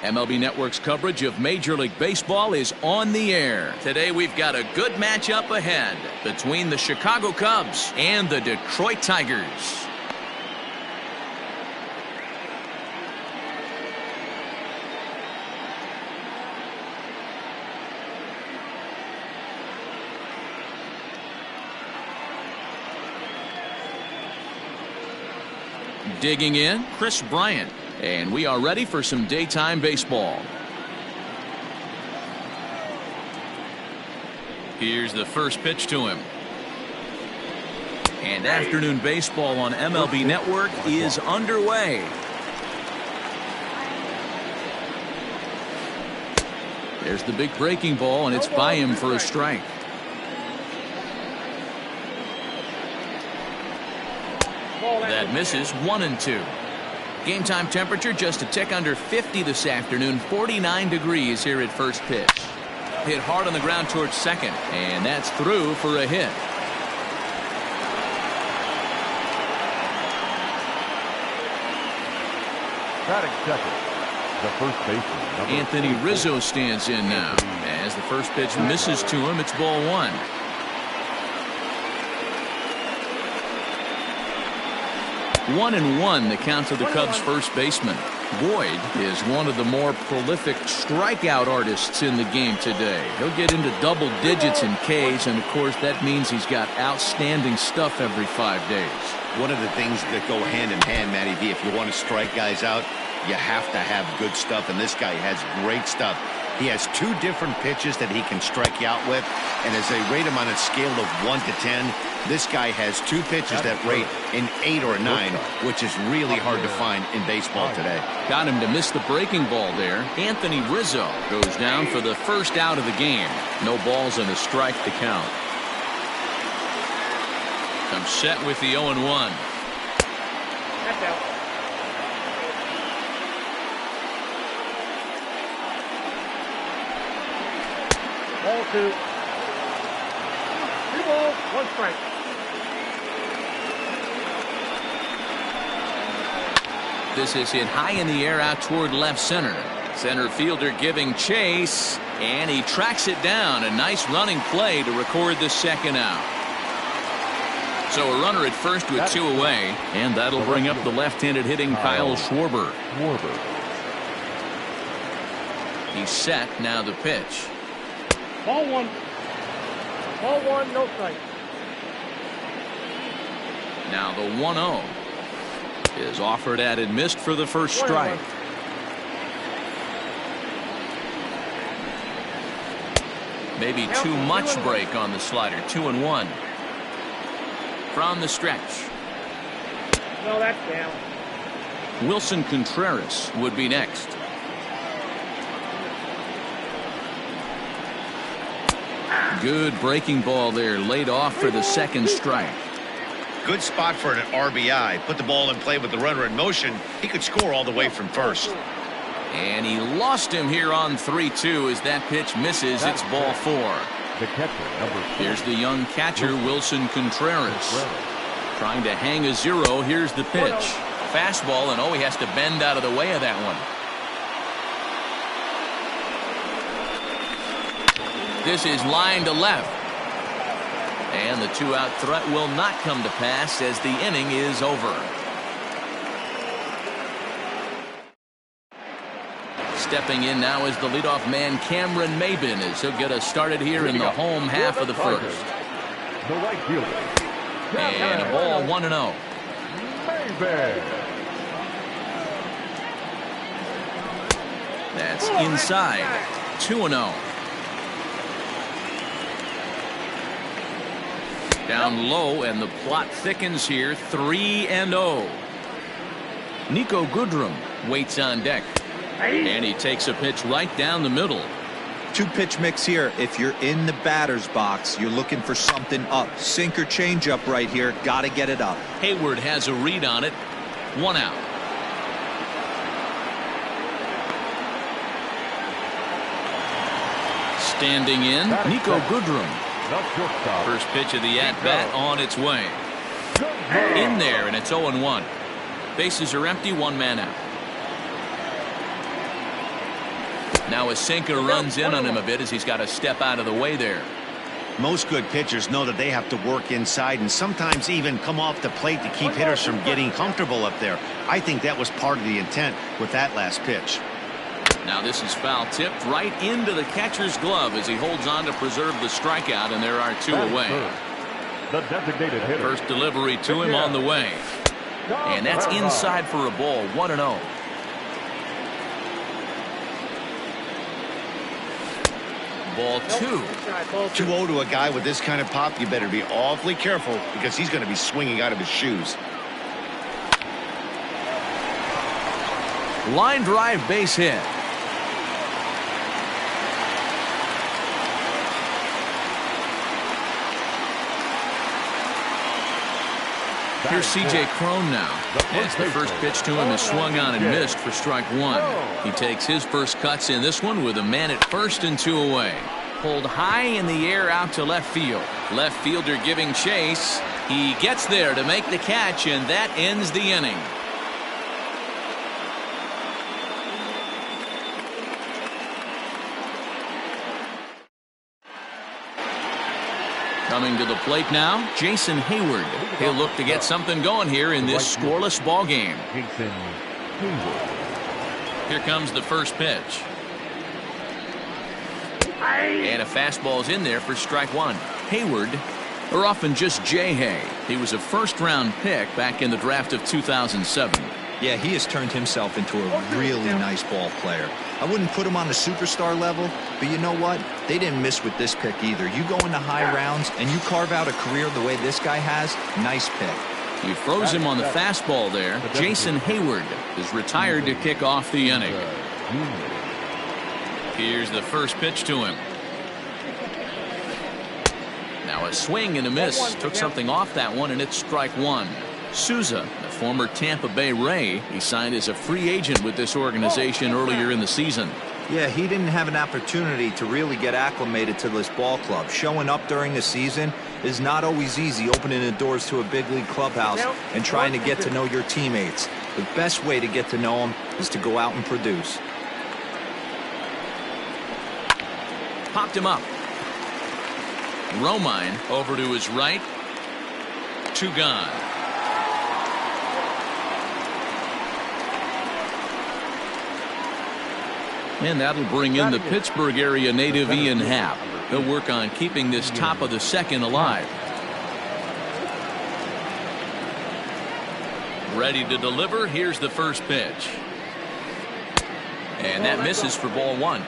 MLB Network's coverage of Major League Baseball is on the air. Today we've got a good matchup ahead between the Chicago Cubs and the Detroit Tigers. Digging in, Chris Bryant. And we are ready for some daytime baseball. Here's the first pitch to him. And afternoon baseball on MLB Network is underway. There's the big breaking ball, and it's by him for a strike. That misses. 1-2. Game time temperature just a tick under 50 this afternoon. 49 degrees here at first pitch. Hit hard on the ground towards second, and that's through for a hit. Batting second, the first baseman, Anthony Rizzo stands in now. As the first pitch misses to him, it's ball one. One and one, the count to the Cubs' first baseman. Boyd is one of the more prolific strikeout artists in the game today. He'll get into double digits in Ks, and of course that means he's got outstanding stuff every 5 days. One of the things that go hand in hand, Matty V, if you want to strike guys out, you have to have good stuff, and this guy has great stuff. He has two different pitches that he can strike you out with, and as they rate him on a scale of 1 to 10, this guy has two pitches that rate an 8 or a 9, which is really hard to find in baseball today. Got him to miss the breaking ball there. Anthony Rizzo goes down for the first out of the game. No balls and a strike to count. I'm set with the 0-1. That's out. Ball two. 3 balls, 1 strike. This is hit high in the air out toward left center. Center fielder giving chase, and he tracks it down. A nice running play to record the second out. So a runner at first with 2 away, and that'll bring up the left-handed hitting Kyle Schwarber. He's set. Now the pitch. Ball 1. Ball 1, no strike. Now the 1-0 is offered at and missed for the first strike. Maybe too much break on the slider. 2-1 from the stretch. No, that's down. Wilson Contreras would be next. Good breaking ball there, laid off for the second strike. Good spot for an RBI. Put the ball in play with the runner in motion. He could score all the way from first. And he lost him here on 3-2 as that pitch misses. It's ball 4. the catcher, number 4. Here's the young catcher, Wilson Contreras. Trying to hang a 0. Here's the pitch. Fastball, and he has to bend out of the way of that one. This is line to left. And the 2-out threat will not come to pass as the inning is over. Stepping in now is the leadoff man, Cameron Maybin, as he'll get us started here in the home half of the first. The right fielder. And a ball 1-0. Maybin. That's inside. 2-0. Down low, and the plot thickens here. 3-0. Nico Goodrum waits on deck. And he takes a pitch right down the middle. 2-pitch mix here. If you're in the batter's box, you're looking for something up. Sinker changeup right here. Got to get it up. Hayward has a read on it. 1 out. Standing in, Nico Goodrum. First pitch of the at-bat on its way. In there, and it's 0-1. Bases are empty, 1 man out. Now a sinker runs in on him a bit as he's got to step out of the way there. Most good pitchers know that they have to work inside and sometimes even come off the plate to keep hitters from getting comfortable up there. I think that was part of the intent with that last pitch. Now this is foul tipped right into the catcher's glove as he holds on to preserve the strikeout, and there are two away. The designated hitter. First delivery to him on the way. And that's inside for a ball, 1-0. Ball 2. 2-0 to a guy with this kind of pop. You better be awfully careful because he's going to be swinging out of his shoes. Line drive, base hit. Here's C.J. Cron now. As the first pitch to him is swung on and missed for strike one. He takes his first cuts in this one with a man at first and 2 away. Pulled high in the air out to left field. Left fielder giving chase. He gets there to make the catch, and that ends the inning. Coming to the plate now, Jason Hayward. He'll look to get something going here in this scoreless ball game. Jason Hayward. Here comes the first pitch. And a fastball's in there for strike one. Hayward, or often just J-Hay. He was a first-round pick back in the draft of 2007. Yeah, he has turned himself into a really nice ball player. I wouldn't put him on the superstar level, but you know what? They didn't miss with this pick either. You go into high rounds and you carve out a career the way this guy has, nice pick. He froze him on the fastball there. Jason Hayward is retired to kick off the inning. Here's the first pitch to him. Now a swing and a miss. Took something off that one, and it's strike one. Souza, the former Tampa Bay Ray, he signed as a free agent with this organization earlier in the season. Yeah, he didn't have an opportunity to really get acclimated to this ball club. Showing up during the season is not always easy, opening the doors to a big league clubhouse and trying to get to know your teammates. The best way to get to know them is to go out and produce. Popped him up. Romine over to his right. 2 gone. And that'll bring in the Pittsburgh area native Ian Happ. He'll work on keeping this top of the second alive. Ready to deliver. Here's the first pitch. And that misses for ball one.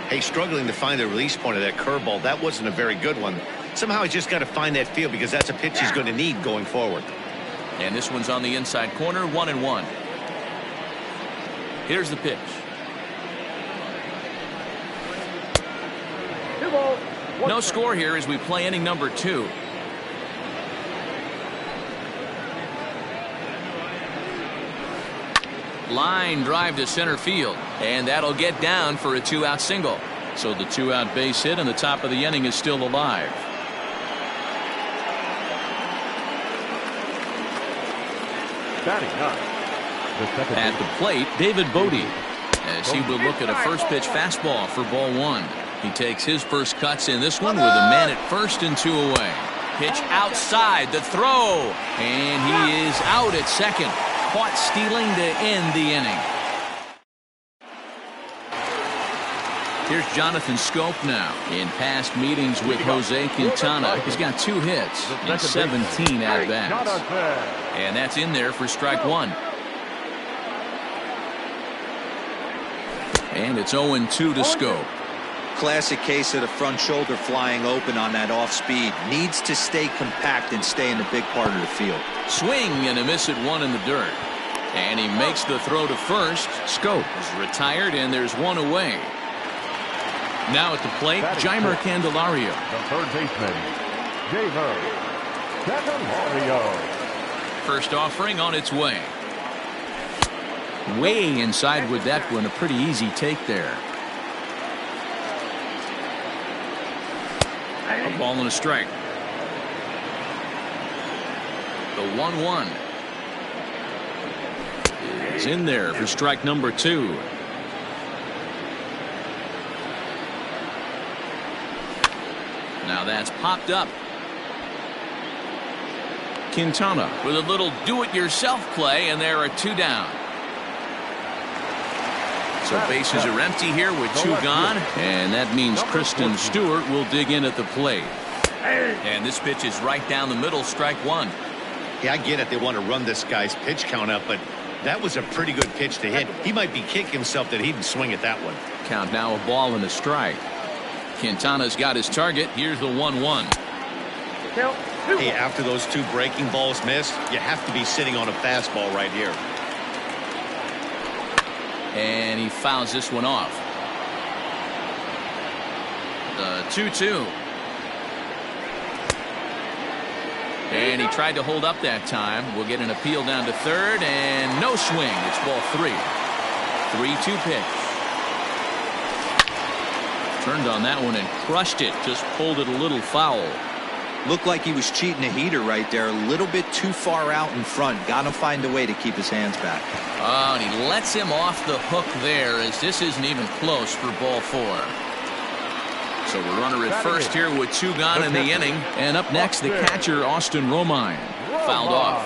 Hey, struggling to find the release point of that curveball. That wasn't a very good one. Somehow he's just got to find that feel because that's a pitch he's going to need going forward. And this one's on the inside corner, 1-1. Here's the pitch. No score here as we play inning number 2. Line drive to center field, and that'll get down for a 2-out single. So the 2-out base hit and the top of the inning is still alive. At the plate, David Bodie, as he will look at a first pitch fastball for ball one. He takes his first cuts in this one with a man at first and 2 away. Pitch outside, the throw, and he is out at second. Caught stealing to end the inning. Here's Jonathan Scope now. In past meetings with Jose Quintana, he's got 2 hits and 17 at-bats. And that's in there for strike one. And it's 0-2 to Scope. Classic case of the front shoulder flying open on that off speed. Needs to stay compact and stay in the big part of the field. Swing and a miss at 1 in the dirt. And he makes the throw to first. Scope is retired, and there's 1 away. Now at the plate, Jeimer Candelario. The third baseman, Jeimer Candelario. First offering on its way. Way inside with that one. A pretty easy take there. A ball and a strike. The 1-1 is in there for strike number 2. Now that's popped up. Quintana with a little do-it-yourself play, and there are 2 down. So bases are empty here with 2 gone, and that means Kristen Stewart will dig in at the plate. And this pitch is right down the middle, strike 1. Yeah, I get it. They want to run this guy's pitch count up, but that was a pretty good pitch to hit. He might be kicking himself that he didn't swing at that one. Count now, a ball and a strike. Quintana's got his target. Here's the 1-1. Hey, after those 2 breaking balls missed, you have to be sitting on a fastball right here. And he fouls this one off. The 2-2. And he tried to hold up that time. We'll get an appeal down to third, and no swing. It's ball 3. 3-2 pitch. Turned on that one and crushed it. Just pulled it a little foul. Looked like he was cheating a heater right there. A little bit too far out in front. Got to find a way to keep his hands back. Oh, and he lets him off the hook there, as this isn't even close for ball 4. So we're runner at first here with 2 gone in the inning. And up next, the catcher, Austin Romine. Fouled off.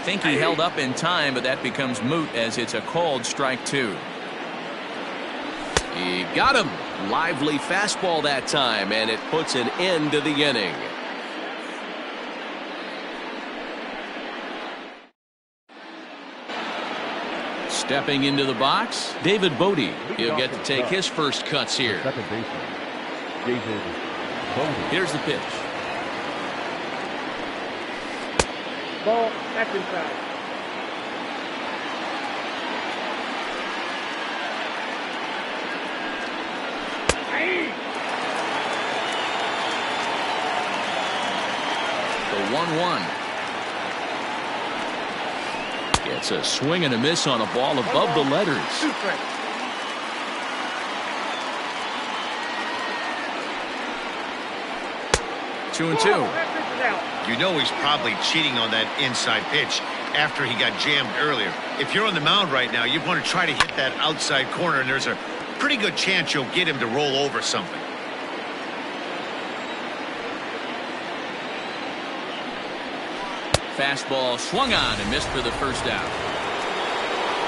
Think he held up in time, but that becomes moot as it's a called strike 2. He got him. Lively fastball that time, and it puts an end to the inning. Stepping into the box, David Bodie. He'll get to take his first cuts here. Second baseman, David Bodie. Here's the pitch. Ball, that's inside. The 1-1. It's a swing and a miss on a ball above the letters. 2-2. You know he's probably cheating on that inside pitch after he got jammed earlier. If you're on the mound right now, you want to try to hit that outside corner, and there's a pretty good chance you'll get him to roll over something. Fastball swung on and missed for the first out.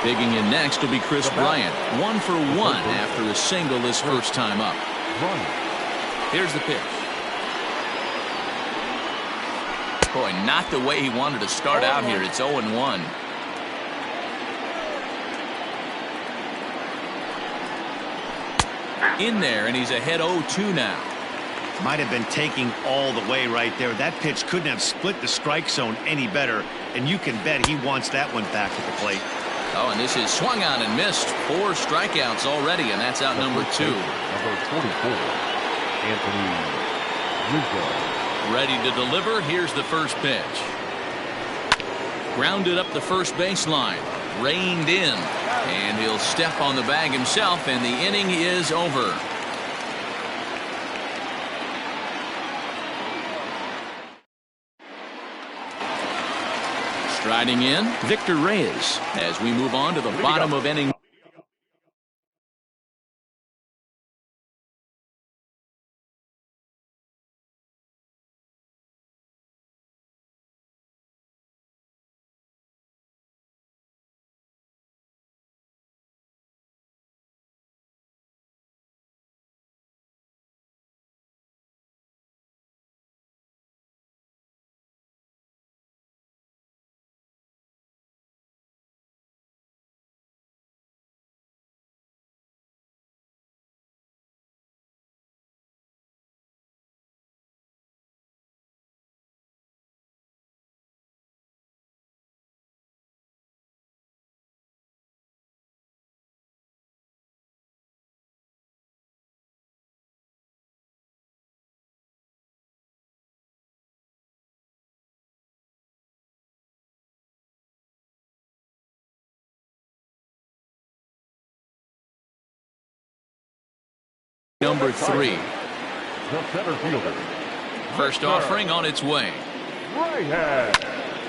Digging in next will be Chris Bryant. 1 for 1 after a single his first time up. Here's the pitch. Boy, not the way he wanted to start out here. It's 0-1. In there, and he's ahead 0-2 now. Might have been taking all the way right there. That pitch couldn't have split the strike zone any better, and you can bet he wants that one back at the plate. Oh, and this is swung on and missed. 4 strikeouts already, and that's out number 2. Number 44, Anthony Rizzo. Ready to deliver. Here's the first pitch. Grounded up the first baseline. Reined in. And he'll step on the bag himself, and the inning is over. Striding in, Victor Reyes, as we move on to the bottom of inning. Number 3. The center fielder. First offering on its way. Right hand.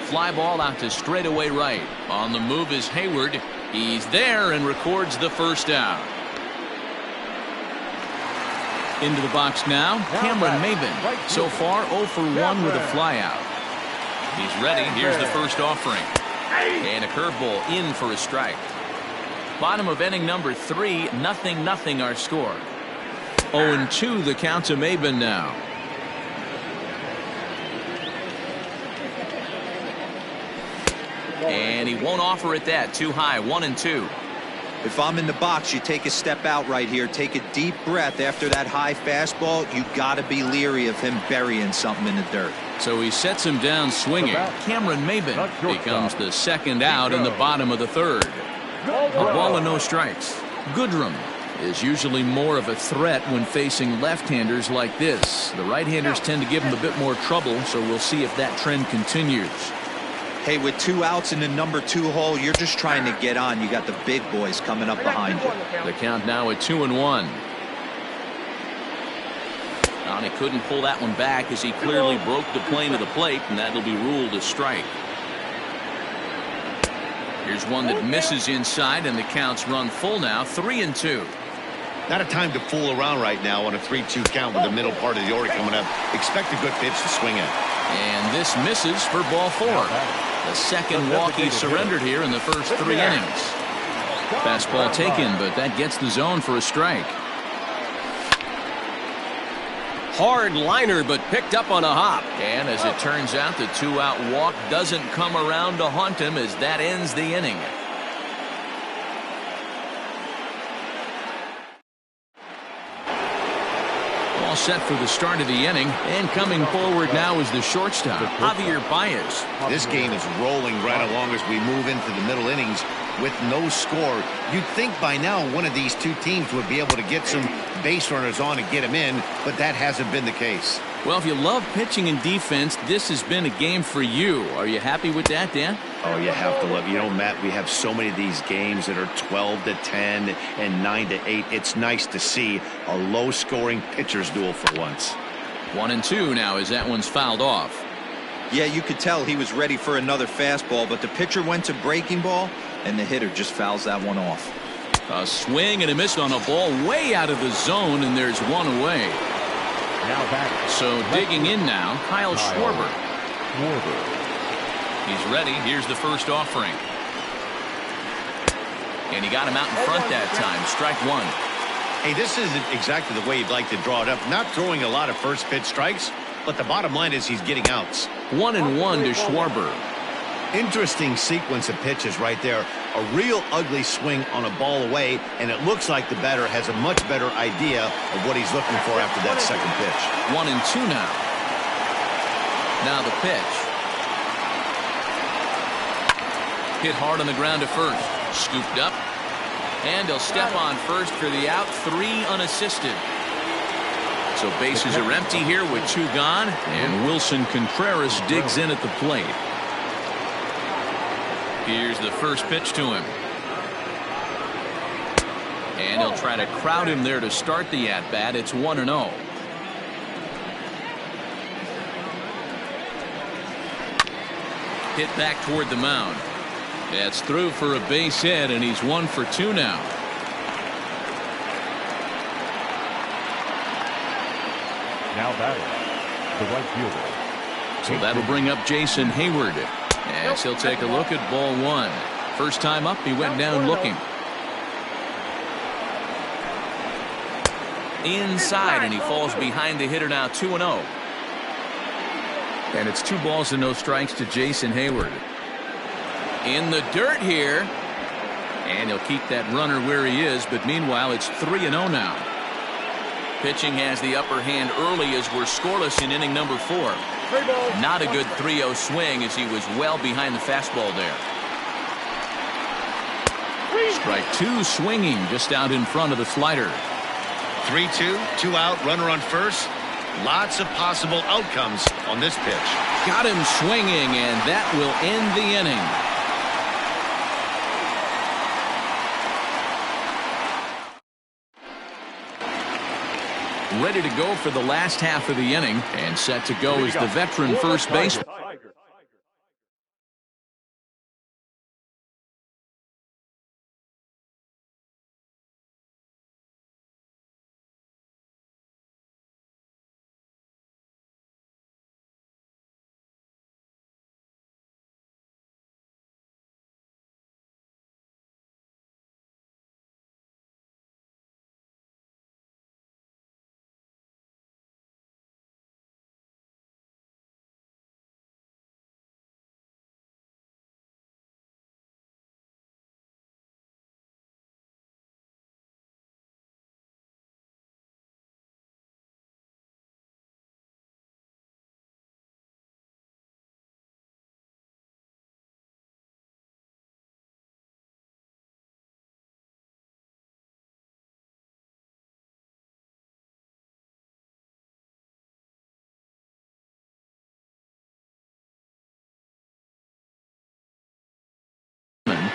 Fly ball out to straightaway right. On the move is Hayward. He's there and records the first out. Into the box now, Cameron Maben. So far, 0 for 1 with a flyout. He's ready. Here's the first offering. And a curveball in for a strike. Bottom of inning number 3, 0-0 our score. 0-2 the count to Maben now. And he won't offer it that. Too high. 1-2. If I'm in the box, you take a step out right here. Take a deep breath after that high fastball. You got to be leery of him burying something in the dirt. So he sets him down swinging. Cameron Maben becomes the second out in the bottom of the third. A ball and no strikes. Goodrum is usually more of a threat when facing left-handers like this. The right-handers tend to give him a bit more trouble, so we'll see if that trend continues. Hey, with 2 outs in the number 2 hole, you're just trying to get on. You got the big boys coming up behind you. The count now at 2-1. And he couldn't pull that one back as he clearly broke the plane of the plate, and that'll be ruled a strike. Here's one that misses inside, and the count's run full now, 3-2. Not a time to fool around right now on a 3-2 count with the middle part of the order coming up. Expect a good pitch to swing at. And this misses for ball 4. The second walk he surrendered here in the first 3 innings. Fastball taken, but that gets the zone for a strike. Hard liner, but picked up on a hop. And as it turns out, the 2-out walk doesn't come around to haunt him as that ends the inning. All set for the start of the inning, and coming forward now is the shortstop, Javier Baez. This game is rolling right along as we move into the middle innings with no score. You'd think by now one of these two teams would be able to get some base runners on and get them in, but that hasn't been the case. Well, if you love pitching and defense, this has been a game for you. Are you happy with that, Dan? Oh, you have to love. You know, Matt, we have so many of these games that are 12-10 and 9-8. It's nice to see a low-scoring pitcher's duel for once. 1-2 now as that one's fouled off. Yeah, you could tell he was ready for another fastball, but the pitcher went to breaking ball, and the hitter just fouls that one off. A swing and a miss on a ball way out of the zone, and there's one away. So digging in now, Kyle Schwarber. He's ready. Here's the first offering. And he got him out in front that time. Strike 1. Hey, this isn't exactly the way you'd like to draw it up. Not throwing a lot of first pitch strikes, but the bottom line is he's getting outs. 1-1 to Schwarber. Interesting sequence of pitches right there. A real ugly swing on a ball away, and it looks like the batter has a much better idea of what he's looking for after that second pitch. 1-2 now. Now the pitch. Hit hard on the ground to first. Scooped up. And he'll step on first for the out. 3 unassisted. So bases are empty here with 2 gone. And Wilson Contreras digs in at the plate. Here's the first pitch to him. And he'll try to crowd him there to start the at-bat. It's 1-0. Hit back toward the mound. That's through for a base hit, and he's 1 for 2 now. Now batting, the right fielder. So that'll bring up Jason Hayward. As he'll take a look at ball 1. First time up, he went down looking. Inside, and he falls behind the hitter now. 2-0. And it's 2 balls and no strikes to Jason Hayward. In the dirt here. And he'll keep that runner where he is, but meanwhile it's 3-0 now. Pitching has the upper hand early as we're scoreless in inning number 4. Not a good 3-0 swing as he was well behind the fastball there. Strike 2 swinging just out in front of the slider. 3-2, 2 out, runner on first. Lots of possible outcomes on this pitch. Got him swinging, and that will end the inning. Ready to go for the last half of the inning, and set to go is the veteran first baseman.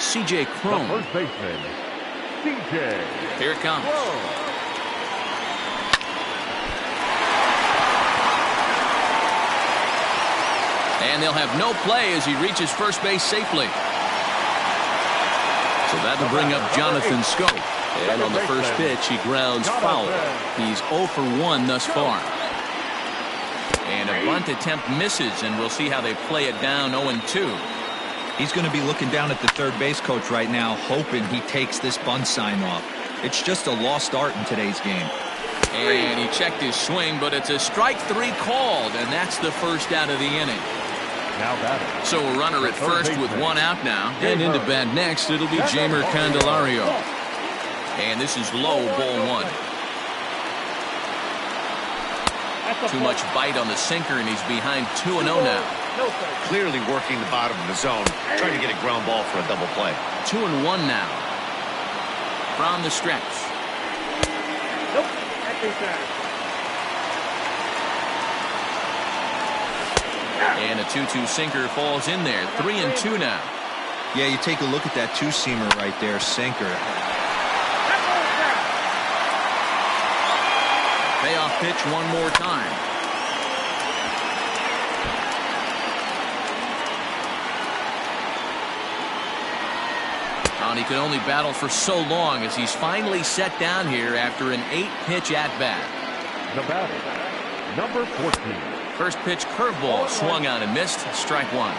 C.J. The Cron. first baseman, C.J. Here it comes. And they'll have no play as he reaches first base safely. So that'll bring up Jonathan Scope. And on the first pitch, he grounds foul. He's 0 for 1 thus far. And a bunt attempt misses, and we'll see how they play it down 0-2. He's going to be looking down at the third base coach right now, hoping he takes this bunt sign off. It's just a lost art in today's game. And he checked his swing, but it's a strike 3 called, and that's the first out of the inning. Now batting. So a runner at first with 1 out now. And into bat next, it'll be Jamer Candelario. And this is low, ball 1. Too much bite on the sinker, and he's behind 2-0 now. Clearly working the bottom of the zone, trying to get a ground ball for a double play. 2-1 now. From the stretch. Nope. That's inside. And a 2-2 sinker falls in there. 3-2 now. Yeah, you take a look at that two-seamer right there, sinker. Payoff pitch one more time. And he could only battle for so long as he's finally set down here after an 8-pitch at-bat. The batter, number 14. First pitch curveball swung on and missed. Strike 1.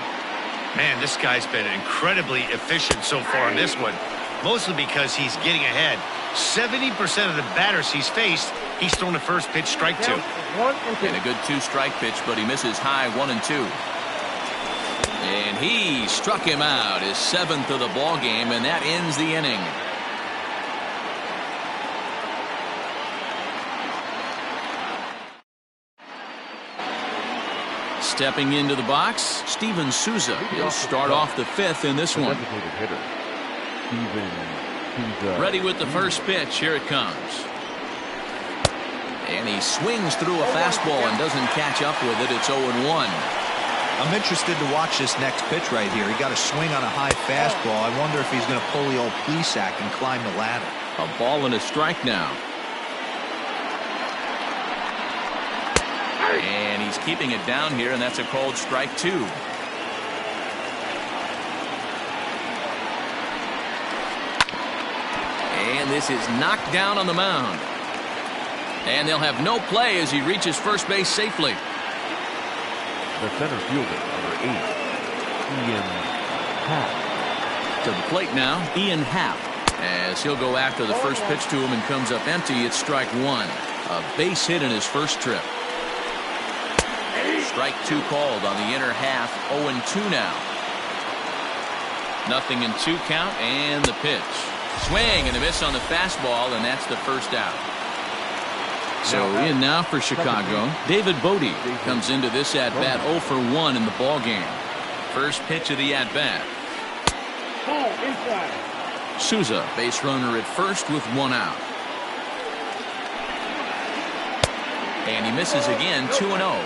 Man, this guy's been incredibly efficient so far in this one, mostly because he's getting ahead. 70% of the batters he's faced, he's thrown the first pitch strike 2. 1-2. And a good 2-strike pitch, but he misses high 1-2. And he struck him out, his 7th of the ball game, and that ends the inning. Stepping into the box, Steven Souza. He'll start off the 5th in this one. Designated hitter, Steven Souza. Ready with the first pitch. Here it comes. And he swings through a fastball and doesn't catch up with it. It's 0-1. I'm interested to watch this next pitch right here. He got a swing on a high fastball. I wonder if he's going to pull the old Plesac and climb the ladder. A ball and a strike now. And he's keeping it down here, and that's a called strike 2. And this is knocked down on the mound. And they'll have no play as he reaches first base safely. The center fielder, number 8, Ian Happ. To the plate now, Ian Happ. As he'll go after the first pitch to him and comes up empty, it's strike 1. A base hit in his first trip. Strike 2 called on the inner half. 0-2 now. 0-2 count, and the pitch. Swing and a miss on the fastball, and that's the first out. So in now for Chicago, David Bodie comes into this at-bat 0 for 1 in the ball game. First pitch of the at-bat. Ball inside. Souza, base runner at first with 1 out. And he misses again, 2-0.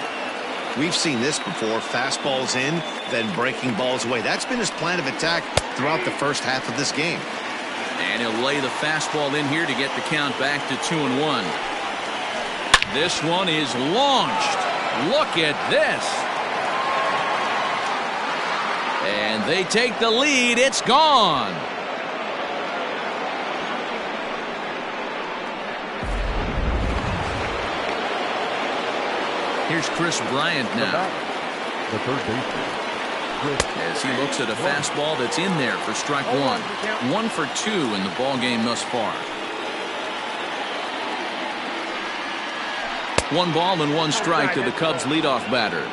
We've seen this before. Fastballs in, then breaking balls away. That's been his plan of attack throughout the first half of this game. And he'll lay the fastball in here to get the count back to 2-1. This one is launched. Look at this. And they take the lead. It's gone. Here's Chris Bryant now. The third baseman, Chris. As he looks at a fastball that's in there for strike 1. 1 for 2 in the ball game thus far. 1 ball and 1 strike to the Cubs leadoff batter.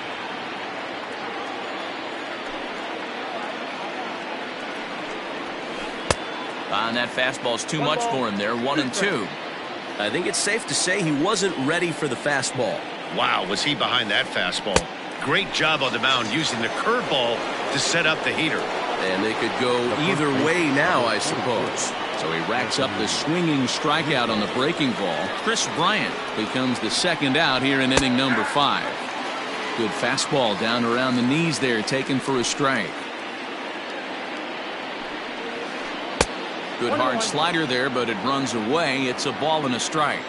And that fastball's too much for him there. 1-2. I think it's safe to say he wasn't ready for the fastball. Wow, was he behind that fastball. Great job on the mound using the curveball to set up the heater. And they could go either way now, I suppose. So he racks up the swinging strikeout on the breaking ball. Chris Bryant becomes the second out here in inning number 5. Good fastball down around the knees there, taken for a strike. Good hard slider there, but it runs away. It's a ball and a strike.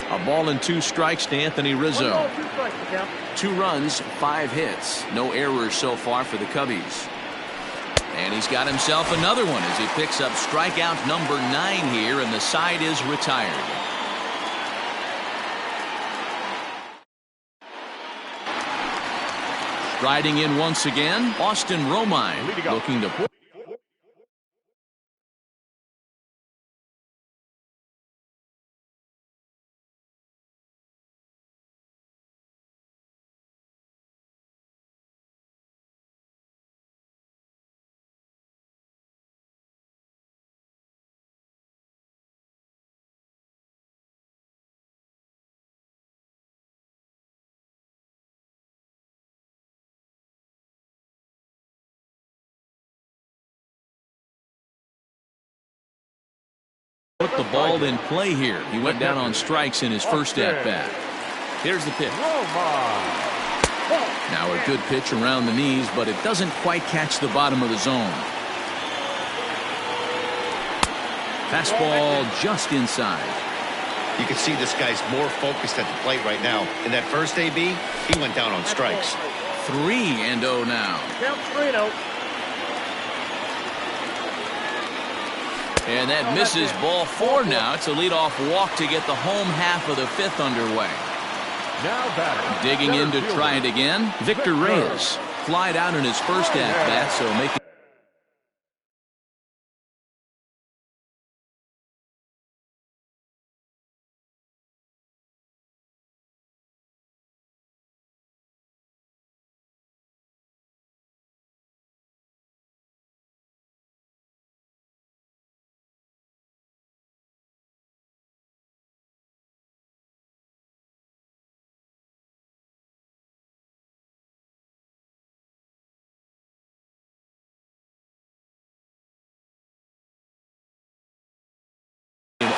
A ball and 2 strikes to Anthony Rizzo. 2 runs, 5 hits. No errors so far for the Cubbies. And he's got himself another one as he picks up strikeout number 9 here, and the side is retired. Striding in once again, Austin Romine looking to put. Put the ball in play here. He went down on strikes in his first at-bat. Here's the pitch. Now a good pitch around the knees, but it doesn't quite catch the bottom of the zone. Fastball just inside. You can see this guy's more focused at the plate right now. In that first AB, he went down on strikes. 3-0 now. Count 3-0. And that misses ball 4 now. It's a leadoff walk to get the home half of the 5th underway. Now batting. Digging in to try it again, Victor Reyes. Flied out in his first at-bat, so making an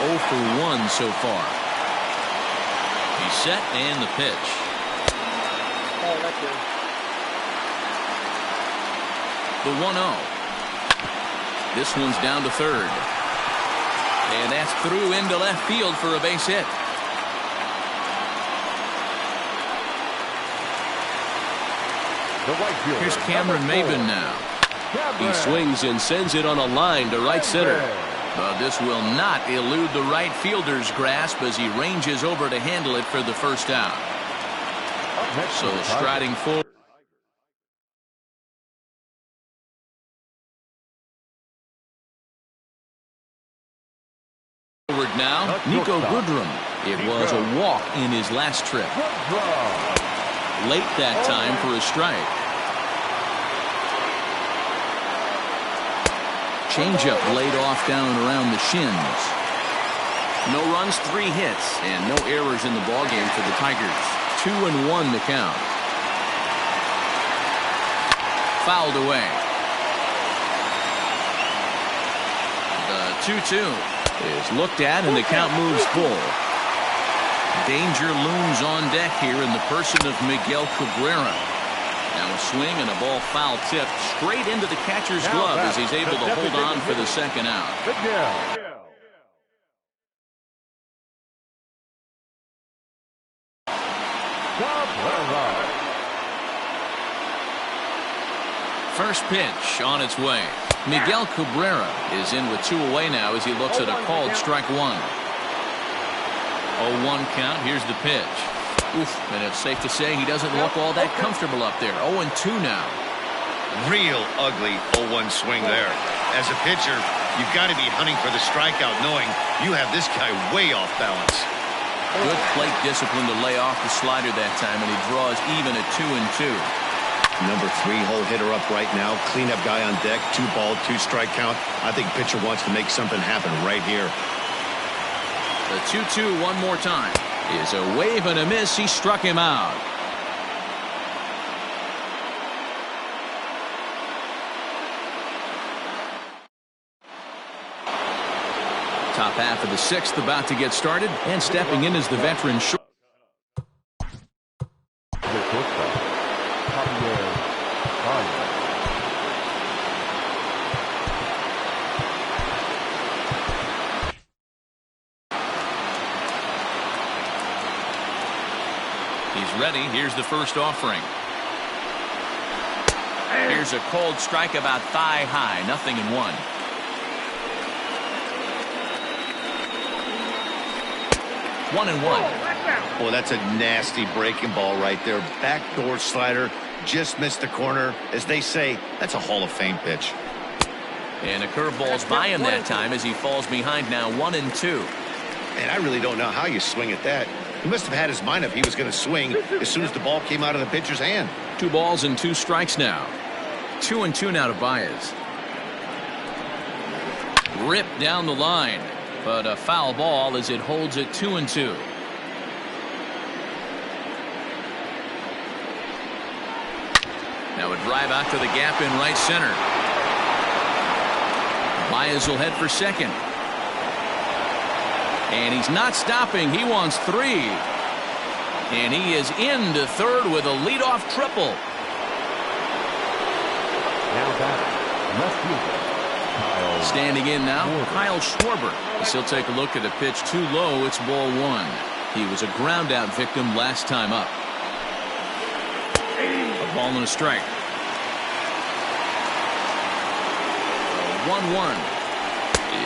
0 for 1 so far. He's set and the pitch. Oh, that's good. The 1-0. This one's down to third. And that's through into left field for a base hit. The right fielder. Here's Cameron Maben now. Cameron. He swings and sends it on a line to right center. But this will not elude the right fielder's grasp as he ranges over to handle it for the first out. So striding forward. Now, Nico Goodrum. It was a walk in his last trip. Late that time for a strike. Changeup laid off down around the shins. No runs, 3 hits, and no errors in the ballgame for the Tigers. 2-1 the count. Fouled away. The 2-2 is looked at, and the count moves full. Danger looms on deck here in the person of Miguel Cabrera. Now a swing and a ball foul tipped straight into the catcher's glove as he's able to hold on for the second out. First pitch on its way. Miguel Cabrera is in with 2 away now as he looks at a called strike 1. 0-1 count. Here's the pitch. Oof, and it's safe to say he doesn't look all that comfortable up there. 0-2 now. Real ugly 0-1 swing there. As a pitcher, you've got to be hunting for the strikeout knowing you have this guy way off balance. Good plate discipline to lay off the slider that time, and he draws even at 2-2. Number 3 hole hitter up right now. Cleanup guy on deck. 2 ball, 2 strike count. I think pitcher wants to make something happen right here. The 2-2 one more time. Is a wave and a miss. He struck him out. Top half of the 6th about to get started, and stepping in is the veteran short. ready. Here's the first offering. Here's a cold strike about thigh high. 0-1. One and one. Boy, that's a nasty breaking ball right there. Backdoor slider. Just missed the corner. As they say, that's a Hall of Fame pitch. And a curveball's by him that time as he falls behind now 1-2. And I really don't know how you swing at that. He must have had his mind up he was going to swing as soon as the ball came out of the pitcher's hand. 2 balls and 2 strikes now. 2-2 now to Baez. Ripped down the line, but a foul ball as it holds it 2-2. Now a drive out to the gap in right center. Baez will head for second. And he's not stopping. He wants 3. And he is into third with a leadoff triple. Now batting, left fielder, Kyle. Standing in now, Kyle Schwarber. As he'll take a look at a pitch too low. It's ball 1. He was a ground out victim last time up. A ball and a strike. 1-1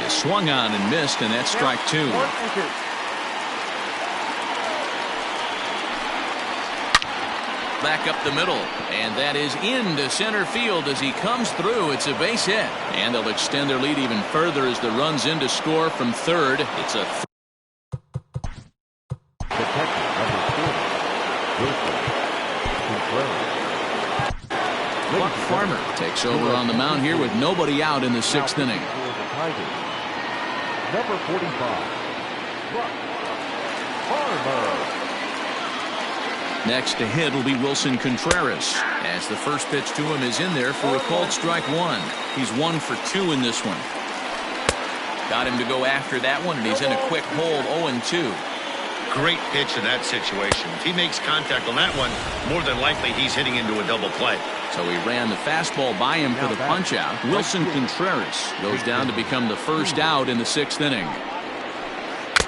is swung on and missed, and that's strike 2. Back up the middle, and that is into center field as he comes through. It's a base hit, and they'll extend their lead even further as the run's in to score from third. It's a Detective number 40, Buck Farmer takes over on the mound here with nobody out in the 6th inning. Number 45, Buck Farmer. Next to hit will be Wilson Contreras, as the first pitch to him is in there for a called strike 1. He's 1 for 2 in this one. Got him to go after that one, and he's in a quick hold 0-2. Great pitch in that situation. If he makes contact on that one, more than likely he's hitting into a double play. So he ran the fastball by him for the punch out. Wilson Contreras goes down to become the first out in the 6th inning.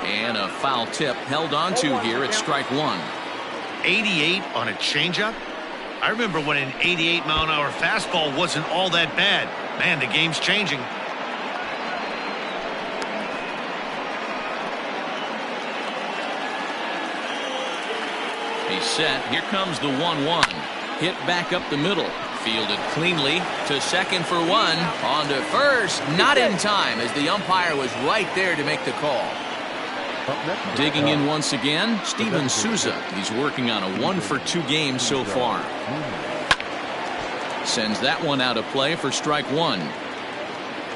And a foul tip held on to here at strike 1. 88 on a changeup? I remember when an 88-mile-an-hour fastball wasn't all that bad. Man, the game's changing. He's set. Here comes the 1-1. Hit back up the middle. Fielded cleanly to second for 1. On to first. Not in time as the umpire was right there to make the call. Digging in once again, Steven Souza. He's working on a 1 for 2 game so far. Sends that one out of play for strike 1.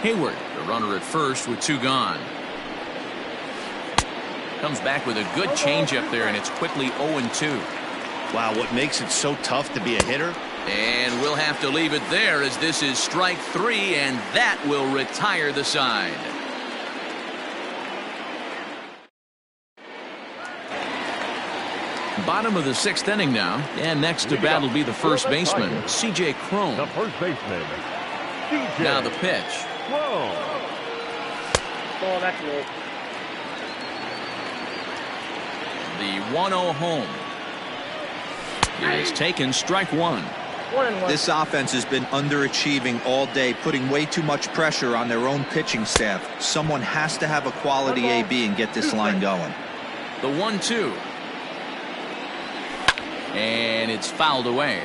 Hayward, the runner at first with 2 gone. Comes back with a good changeup there, and it's quickly 0-2. Wow, what makes it so tough to be a hitter? And we'll have to leave it there as this is strike 3, and that will retire the side. Bottom of the 6th inning now, and next to bat will be the first baseman, C.J. Cron. The first baseman, C.J. Now the pitch. Cron. Oh, that's low. The 1-0 home is taken, strike 1. 1-1. This offense has been underachieving all day, putting way too much pressure on their own pitching staff. Someone has to have a quality AB and get this line going. The 1-2. And it's fouled away.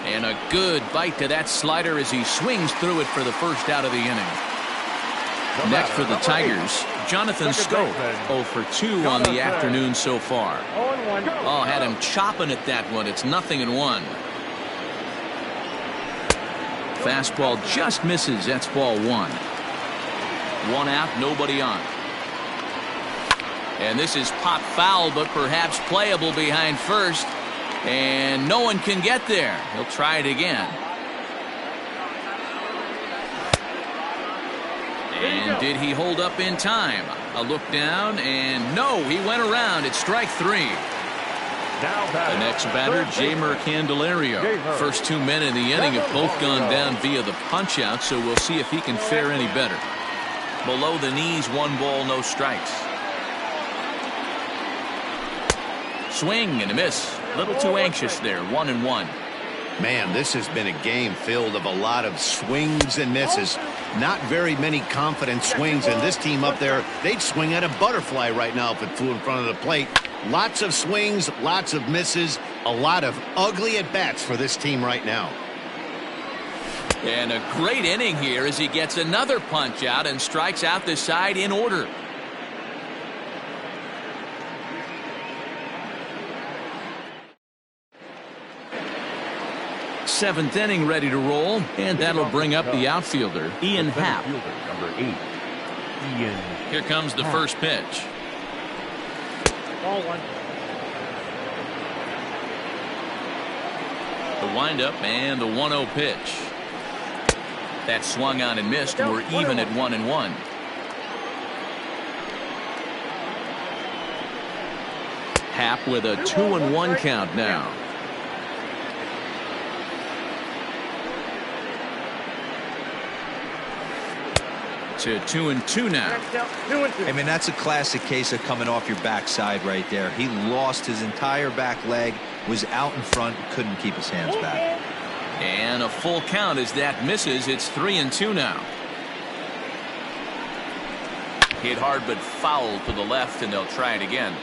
And a good bite to that slider as he swings through it for the first out of the inning. Next for the Tigers, Jonathan Scope, 0 for 2 on the afternoon so far. 0-1. Oh, had him chopping at that one. It's 0-1. Fastball just misses. That's ball 1. 1 out, nobody on. And this is pop foul, but perhaps playable behind first. And no one can get there. He'll try it again. And did he hold up in time? A look down, and no, he went around. It's strike 3. The next batter, Jeimer Candelario. First 2 men in the inning have both gone down via the punch out, so we'll see if he can fare any better. Below the knees, 1 ball, no strikes. Swing and a miss. A little too anxious there. 1-1. Man, this has been a game filled of a lot of swings and misses. Not very many confident swings, and this team up there, they'd swing at a butterfly right now if it flew in front of the plate. Lots of swings, lots of misses, a lot of ugly at-bats for this team right now. And a great inning here as he gets another punch out and strikes out the side in order. Seventh inning ready to roll, and that'll bring up the outfielder, Ian Happ. Number 8, Ian. Here comes the first pitch. Ball 1. The windup and the 1-0 pitch. That swung on and missed, and we're even at 1-1. Happ with a 2-1 count now. To 2-2 now. I mean, that's a classic case of coming off your backside right there. He lost his entire back leg, was out in front, couldn't keep his hands back. And a full count as that misses. It's 3-2 now. Hit hard but foul to the left, and they'll try it again.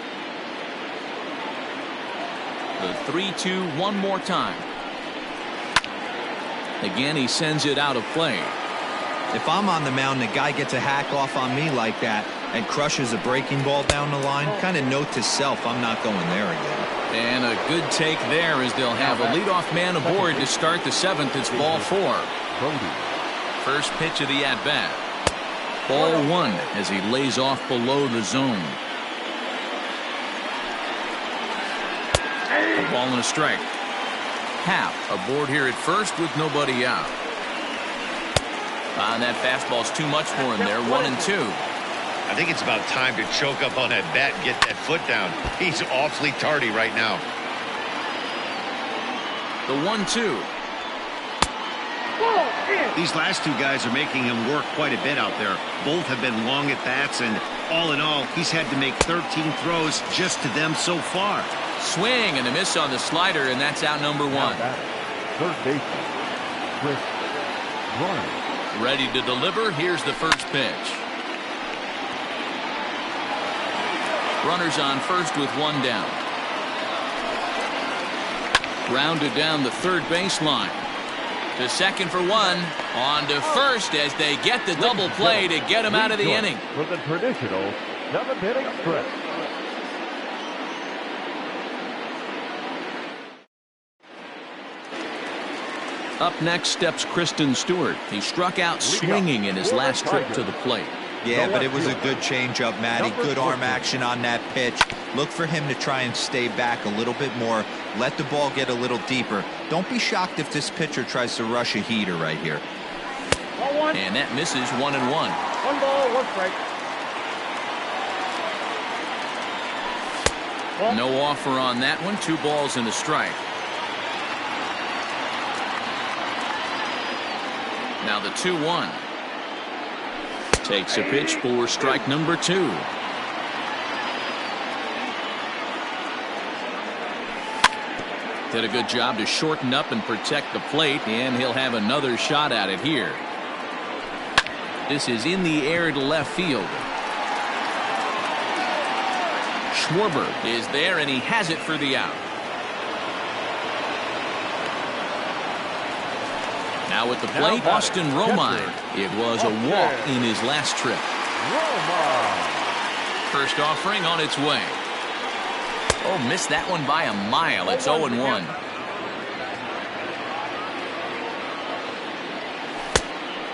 The 3-2 one more time. Again, he sends it out of play. If I'm on the mound, the guy gets a hack off on me like that and crushes a breaking ball down the line, kind of note to self, I'm not going there again. And a good take there as they'll have a leadoff man aboard to start the 7th. It's ball 4. First pitch of the at-bat. Ball 1 as he lays off below the zone. A ball and a strike. Happ aboard here at first with nobody out. And that fastball's too much for him there. 1-2. I think it's about time to choke up on that bat and get that foot down. He's awfully tardy right now. The 1-2. These last two guys are making him work quite a bit out there. Both have been long at bats, and all in all, he's had to make 13 throws just to them so far. Swing and a miss on the slider, and that's out number 1. Third baseman, Chris Bryant. Ready to deliver. Here's the first pitch. Runners on first with 1 down. Grounded down the third baseline. To second for 1. On to first as they get the double play to get him out of the inning. For the traditional 7th inning stretch. Up next steps Kristen Stewart. He struck out swinging in his last trip to the plate. Yeah, but it was a good changeup, Matty. Good arm action on that pitch. Look for him to try and stay back a little bit more. Let the ball get a little deeper. Don't be shocked if this pitcher tries to rush a heater right here. Ball 1. And that misses. 1-1. 1 ball, 1 strike. No offer on that one. 2 balls and a strike. Now the 2-1. Takes a pitch for strike number 2. Did a good job to shorten up and protect the plate, and he'll have another shot at it here. This is in the air to left field. Schwarber is there, and he has it for the out. Now at the plate, Austin Romine. It was a walk in his last trip. First offering on its way. Oh, missed that one by a mile. It's 0-1.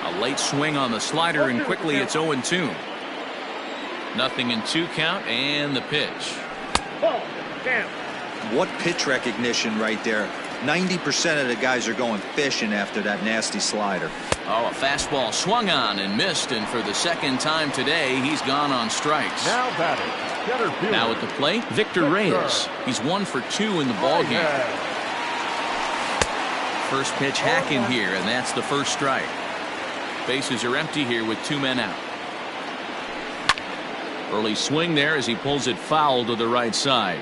A late swing on the slider, and quickly it's 0-2. Nothing in 2 count, and the pitch. What pitch recognition right there. 90% of the guys are going fishing after that nasty slider. Oh, a fastball swung on and missed, and for the second time today, he's gone on strikes. Now batting, center fielder. Now at the plate, Victor Reyes. He's 1 for 2 in the ballgame. First pitch hacking here, and that's the first strike. Bases are empty here with 2 men out. Early swing there as he pulls it foul to the right side.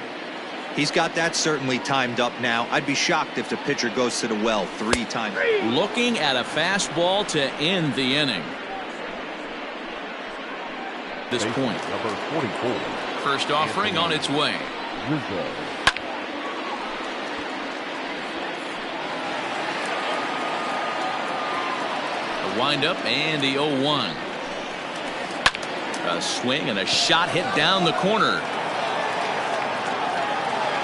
He's got that certainly timed up now. I'd be shocked if the pitcher goes to the well 3 times. Looking at a fastball to end the inning. This point. Number 44. First offering on its way. Rizzo. The windup and the 0-1. A swing and a shot hit down the corner.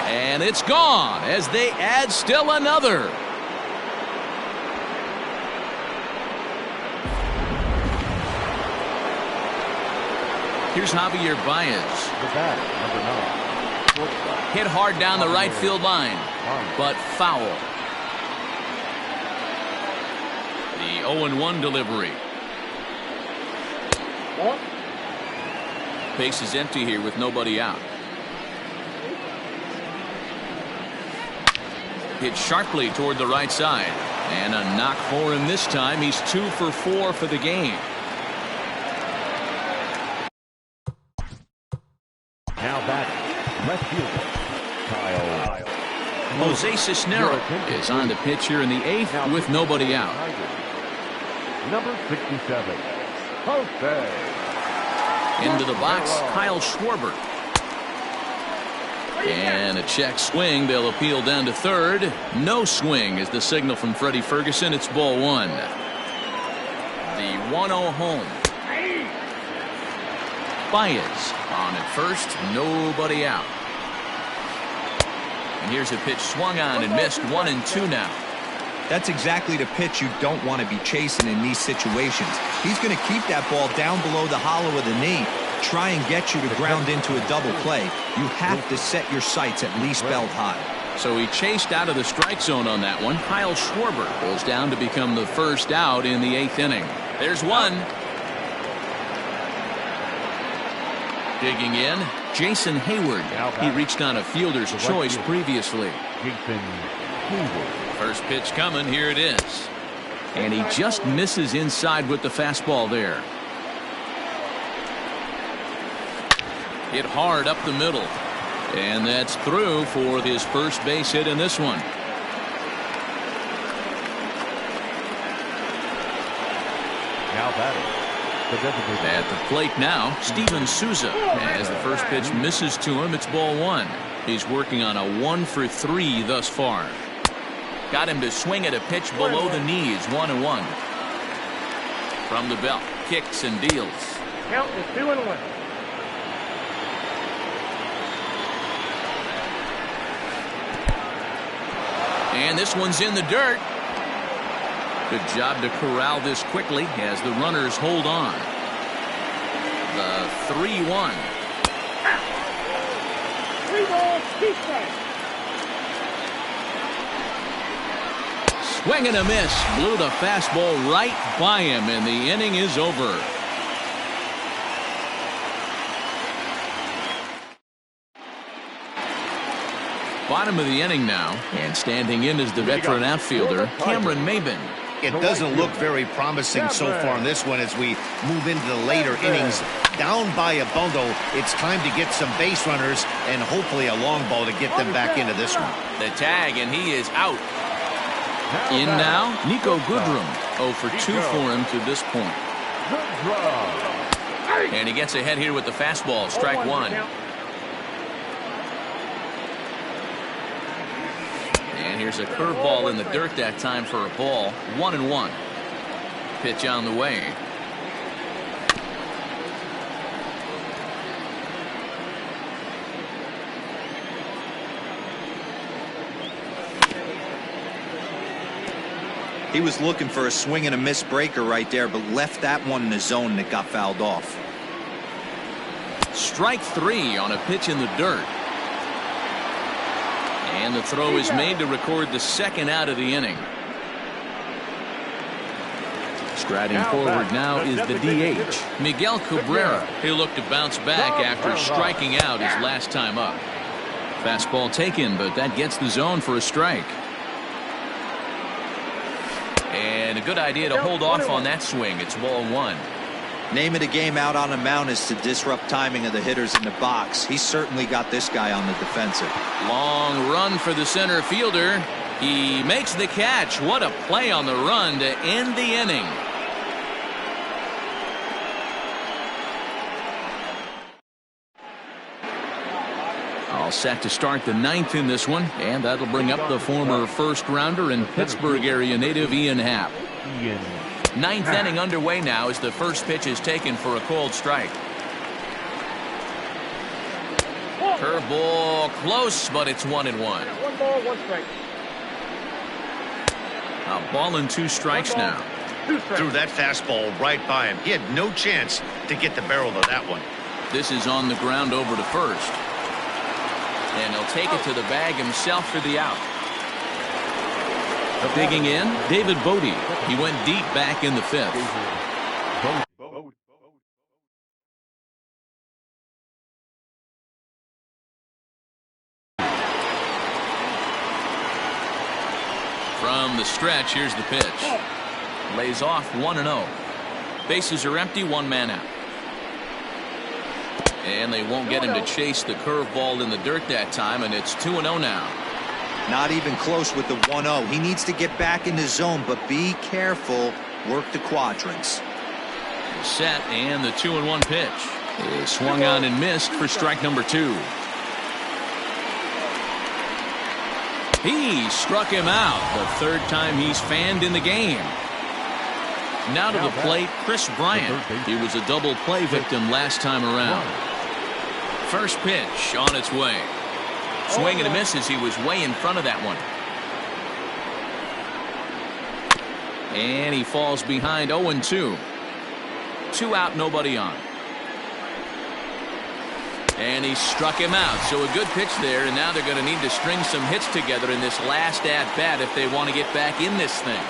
And it's gone as they add still another. Here's Javier Baez. The batter, number 9. Shortstop. Hit hard down the right field line, but foul. The 0-1 delivery. Base is empty here with nobody out. Hit sharply toward the right side. And a knock for him this time. He's 2 for 4 for the game. Now batting, left fielder, Kyle. Jose Cisneros is on the pitch here in the 8th with nobody out. Number 67, Jose. Into the box, Kyle Schwarber. And a check swing. They'll appeal down to third. No swing is the signal from Freddie Ferguson. It's ball 1. The 1-0 home. Baez on at first. Nobody out. And here's a pitch swung on and missed. 1-2 now. That's exactly the pitch you don't want to be chasing in these situations. He's going to keep that ball down below the hollow of the knee. Try and get you to ground into a double play. You have to set your sights at least belt high. So he chased out of the strike zone on that one. Kyle Schwarber goes down to become the first out in the 8th inning. There's one. Digging in, Jason Hayward. He reached on a fielder's choice previously. Jason Hayward. First pitch coming. Here it is. And he just misses inside with the fastball there. Hit hard up the middle. And that's through for his first base hit in this one. Now batting, the designated. At the plate now, Steven Souza. As the first pitch misses to him, it's ball 1. He's working on a 1 for 3 thus far. Got him to swing at a pitch below the knees. 1-1. From the belt, kicks and deals. Count is 2-1. And this one's in the dirt. Good job to corral this quickly as the runners hold on. The 3-1. 3 balls, 2 strikes. Swing and a miss. Blew the fastball right by him, and the inning is over. Bottom of the inning now, and standing in is the veteran outfielder, Cameron Maybin. It doesn't look very promising so far in this one as we move into the later innings. Down by a bundle, it's time to get some base runners and hopefully a long ball to get them back into this one. The tag, and he is out. In now, Nico Goodrum. 0 for 2 for him to this point. And he gets ahead here with the fastball. Strike 1. And here's a curveball in the dirt that time for a ball. 1-1. Pitch on the way. He was looking for a swing and a miss breaker right there, but left that one in the zone that got fouled off. Strike 3 on a pitch in the dirt. And the throw is made to record the second out of the inning. Striding forward now is the DH, Miguel Cabrera. He'll look to bounce back after striking out his last time up. Fastball taken, but that gets the zone for a strike. And a good idea to hold off on that swing. It's ball 1. Name of the game out on the mound is to disrupt timing of the hitters in the box. He's certainly got this guy on the defensive. Long run for the center fielder. He makes the catch. What a play on the run to end the inning. All set to start the ninth in this one, and that'll bring up the former first-rounder and Pittsburgh area native Ian Happ. Ninth inning underway now as the first pitch is taken for a called strike. Curveball close, but it's 1-1. 1 ball, 1 strike. A ball and 2 strikes now. 2 strikes. Threw that fastball right by him. He had no chance to get the barrel of that one. This is on the ground over to first. And he'll take it to the bag himself for the out. Digging in, David Bodie. He went deep back in the 5th. From the stretch, here's the pitch. Lays off 1-0. Bases are empty, 1 man out. And they won't get him to chase the curveball in the dirt that time, and it's 2-0 now. Not even close with the 1-0. He needs to get back in the zone, but be careful. Work the quadrants. Set, and the 2-1 pitch is swung on and missed for strike number 2. He struck him out the 3rd time he's fanned in the game. Now to the plate, Chris Bryant. He was a double play victim last time around. First pitch on its way. Swing and a miss as he was way in front of that one. And he falls behind 0-2. 2 out, nobody on. And he struck him out. So a good pitch there, and now they're going to need to string some hits together in this last at-bat if they want to get back in this thing.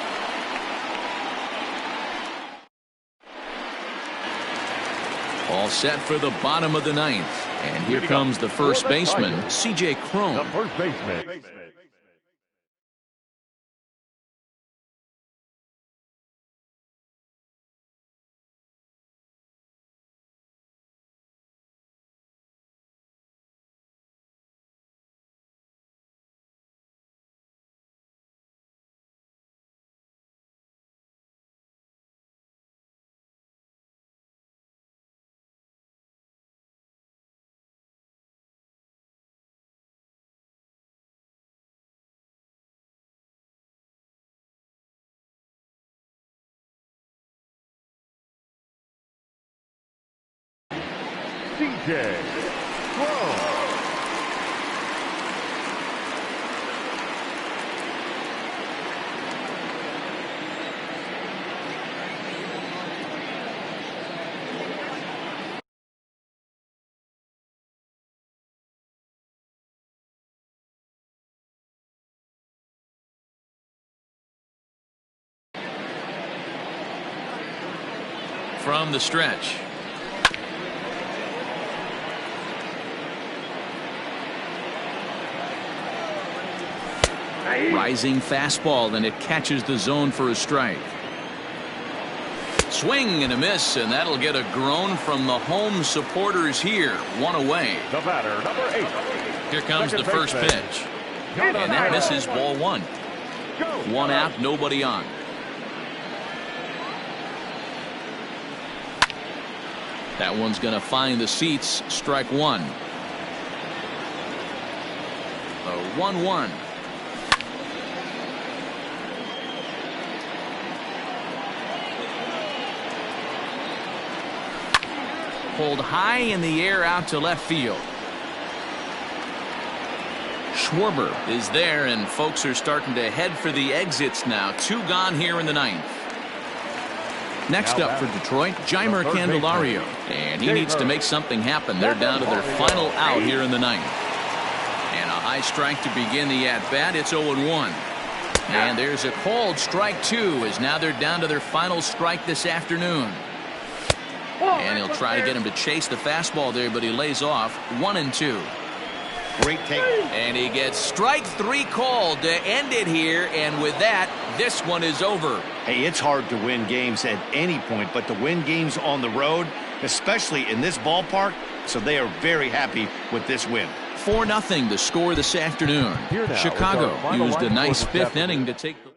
All set for the bottom of the 9th. And here comes the first baseman, C.J. Cron. The first baseman. DJ Cron. From the stretch. Rising fastball, and it catches the zone for a strike. Swing and a miss, and that'll get a groan from the home supporters here. 1 away. The batter, number 8. Here comes the first pitch. And that misses, ball 1. 1 out, nobody on. That one's going to find the seats. Strike 1. The 1-1. Pulled high in the air out to left field. Schwarber is there, and folks are starting to head for the exits now. 2 gone here in the 9th. Next up for Detroit, Jeimer Candelario. And he needs to make something happen. They're down to their final out here in the 9th. And a high strike to begin the at-bat. It's 0-1. And there's a called strike 2, as now they're down to their final strike this afternoon. And he'll try to get him to chase the fastball there, but he lays off 1-2. Great take. And he gets strike 3 called to end it here. And with that, This one is over. Hey, it's hard to win games at any point, but to win games on the road, especially in this ballpark, so they are very happy with this win. 4-0 the score this afternoon. Here now is our Chicago final used a line nice score this fifth inning to take the